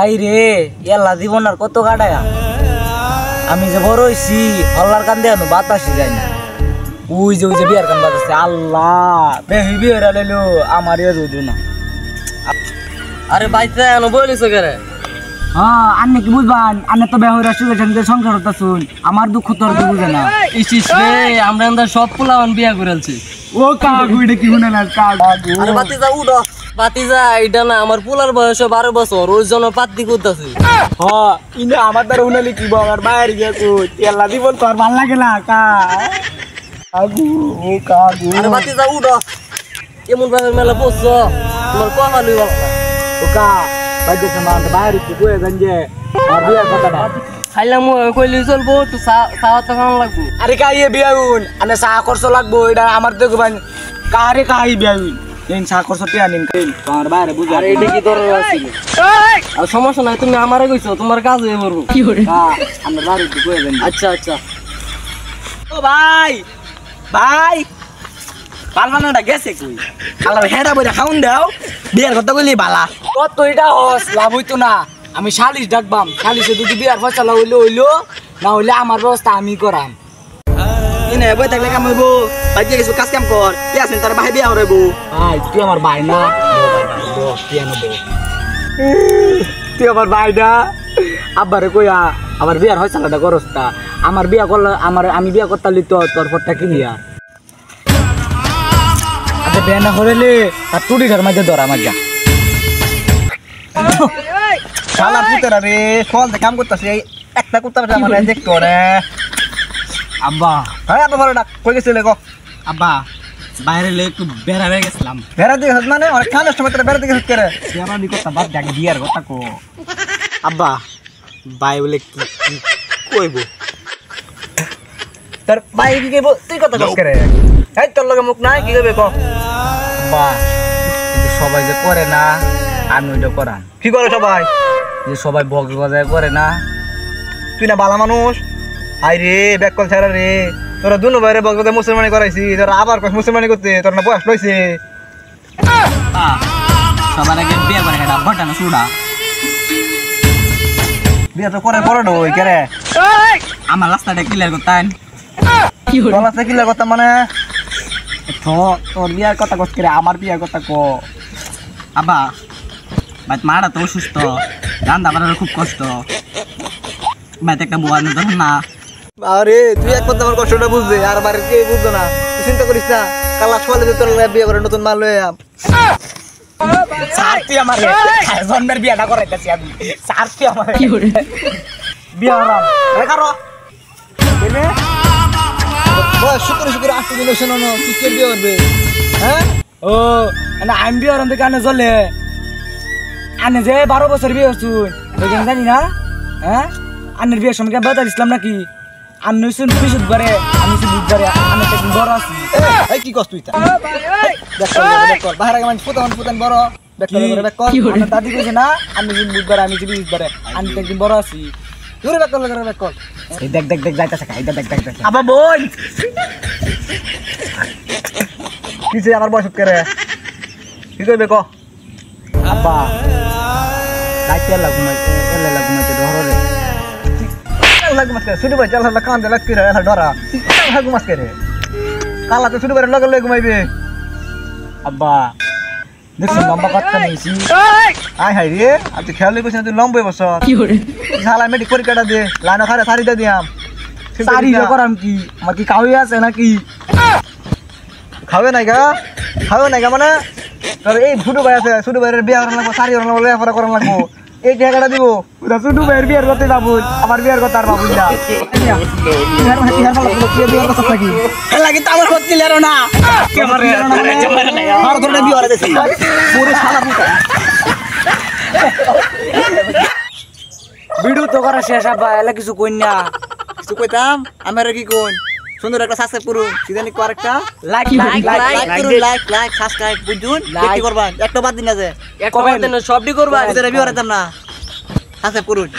I রে এলা জীবন আর কত কাটায়া আমি যে বড় হইছি হল্লার কান্দে আনো বাতাসি যায় না ওই যে বিয়ার কান বাতাসে আল্লাহ বেহি বিয়ার আলেলো আমার এ রুদু না আরে বাইতে আনো বলিস কেরে হ্যাঁ আন্নে কি বুঝবান আন্নে তো বেহরা সুখের সঙ্গে সংসার হতা শুন আমার দুঃখ তোর তো বুঝে না ইসিস রে আমরা এন্দার সব পোলাওয়ান বিয়া করেছি ও কাগু এটা কি শুনে না কাগু আরে বাতিজা উড়ো বাতিজা এটা না আমার পোলার বয়স 12 বছর ওই জন্য পাত্তি করতেছি হ্যাঁ ইনা আমার দ্বারা উনালি কি আমার বাইরে গেছো তেলা জীবন তোর ভাল লাগে না কাগু ও কাগু আরে বাতিজা উড়ো এমন ভাবে মেলা বসছো তোমার কথা লই বাবা ও কা বাইরে সমান বাইরে কি কই গঞ্জে আর বিয়ার কথাটা খাইলাম কইলি চলবো তো সাওয়া তো খাওয়া লাগবো আরে কাইয়ে বিয়াউন আনে চা করছ লাগবো এটা আমার তো গবান কারে কাই বিয়াউন এই চা করছ তে আনিন কাই তোমার বাইরে বুঝা আরে এটা কি দরকার আছে আর সমস্যা নাই তুমি আমারে কইছো তোমার কাজ হয়ে পড়বো কি করে হ্যাঁ আমরা বাইরে কি কই গঞ্জে আচ্ছা আচ্ছা ও ভাই ভাই পালমানাটা গেছে কই আল্লাহ হেডা বইরা খাউন দাও বিয়ার কথা কইলি বালা কত এটা হস লাভ হইতো না আমি 40 ডাকবাম 40 যদি বিয়ার ফয়সালা হইলো না হইলে আমার ব্যবস্থা আমি করাম ইনে বই থাকলে কাম হইবো বাইতে কিছু কাজ কাম কর কি আছেন তার ভাই বিয়া হইবো ভাই তুই আমার ভাই না তুই আমার ভাই না আব্বারে কইয়া আমার বিয়ার ফয়সালাটা করস তা আমার বিয়া করলে আমি বিয়া করতালি তো তোর পরটা কিনিয়া আচ্ছা বিয়া না হইলে আর টুডি ঘর মাঝে ধরা মাজা শালার পুতেরা রে ফল দে কাম করতেছে একটা কুত্তা আমার দেখতো রে আব্বা হ্যাঁ আব্বা ভালো ডাক কই গেছিলে গো আব্বা বাইরে লে একটু বেড়া হয়ে গেছিলাম বেড়া দিকে হাত মানে অনেক খানের সময় তোরা বেড়া দিকে হাত করে বেড়া নি কথা বাদ দেখ বিয়ার কথা কো আব্বা ভাই বলে কি কইবো তোর ভাই কি কইবো তুই কথা কস করে এই তোর লগে মুখ নাই কি কইবে কো আব্বা কিন্তু সবাই যে করে না আমি ওইটা করাম কি করে সবাই যে সবাই বক বাজায় করে না তুই না বালা মানুষ আই রে ব্যাককল ছাড়া রে তোরা দুনো বাইরে বগদে মুসলমানি করাইছি তোরা আবার কস মুসলমানি করতে তোর না বয়স লইছে সবার আগে বিয়ে করে এটা বটানো সুড়া বিয়া তো করে বড় ওই কেরে আমার রাস্তাটা ক্লিয়ার করতেন কি হলো তোলা সাইকেলের কথা মানে তোর বিয়ার কথা কস করে আমার বিয়ার কথা কো আব্বা ভাই মারা তো অসুস্থ রান্না বান্নার খুব কষ্ট ভাই একটা বুয়া ধর না আরে তুই একবার আমার কষ্টটা বুঝবে আর বাড়ির কে বুঝতো না তুই চিন্তা করিস না কালা সকালে তোর বিয়ে করে নতুন মাল লয়ে আম স্যার তুই আমার জন্মের বিয়াটা করাইতেছি আমি স্যার তুই আমার বিয়া হলাম কারো শুক্র শুক্র 8 দিন শোনো না তুই কে বিয়ে করবে হ্যাঁ ও না আমি বিয়ে হলাম কানে চলে আনে যে 12 বছর বিয়ে হচ্ছুন জানি না হ্যাঁ আন্নের বিয়ের সময় বেতা দিছিলাম নাকি আন্নে শুন বৃহস্পতিবারে আমি বুধবারে আন্নের একদিন বড় আছি এই কি কষ্ট তুই তা দেখ কর বাহির আগে মানে ফুটান বড় দেখ কর আমার দাদি কইছে না আমি বুধবারে আমি বৃহস্পতিবারে আমি একদিন বড় আছি দূরে বেক কর এই দেখ যাইতাছে খাই দেখ আবা বোন কিছে আমার বয়স করে কি কইবে ক আব্বা দাইতে লাগুমাইতে ধরলে লাগু মাস করে শুধু ভাই চাল হালা কান দে লাগ করে হালা ডরা লাগু মাস করে কালা তো শুধু ভাই লগে ঘুমাইবে আব্বা দেখছ লম্বা কথা নেইছি আয় হাই রে আর তুই খেয়াল কইছ না তুই লম্বা বস কি করে শালা মেডি পরীক্ষাটা দে লাইন খারে সারি দে দিয়াম সারি করাম কি আমার কি কাউই আছে নাকি খাবে নাই গা মানে তোর এই ফুটু ভাই আছে শুধু ভাইয়ের বিয়া করার লাগবো সারি করার লাগবো লেখাপড়া করার লাগবো এই টাকাটা দিব ওটা শুধু ভাইয়ের বিয়ার করতে যাবো আমার বিয়ার কথা আর বাবু যা লাগি তো আমার সত্যি লেরো না আর ধরে বিয়া করে দেছি পুরো শালা পুতা ভিডিও তো করা শেষ আব্বা এলা কিছু কই না কিছু কইতাম আমার কি কোন সুন্দর একটা সাবস্ক্রাইব করুন সিজানি কো আরেকটা লাইক সাবস্ক্রাইব বুঝুন কি করবা একটা বাদ দিন আছে একটা বাদ দেন সবডি করবা বিয়া করতাম না সাবস্ক্রাইব করুন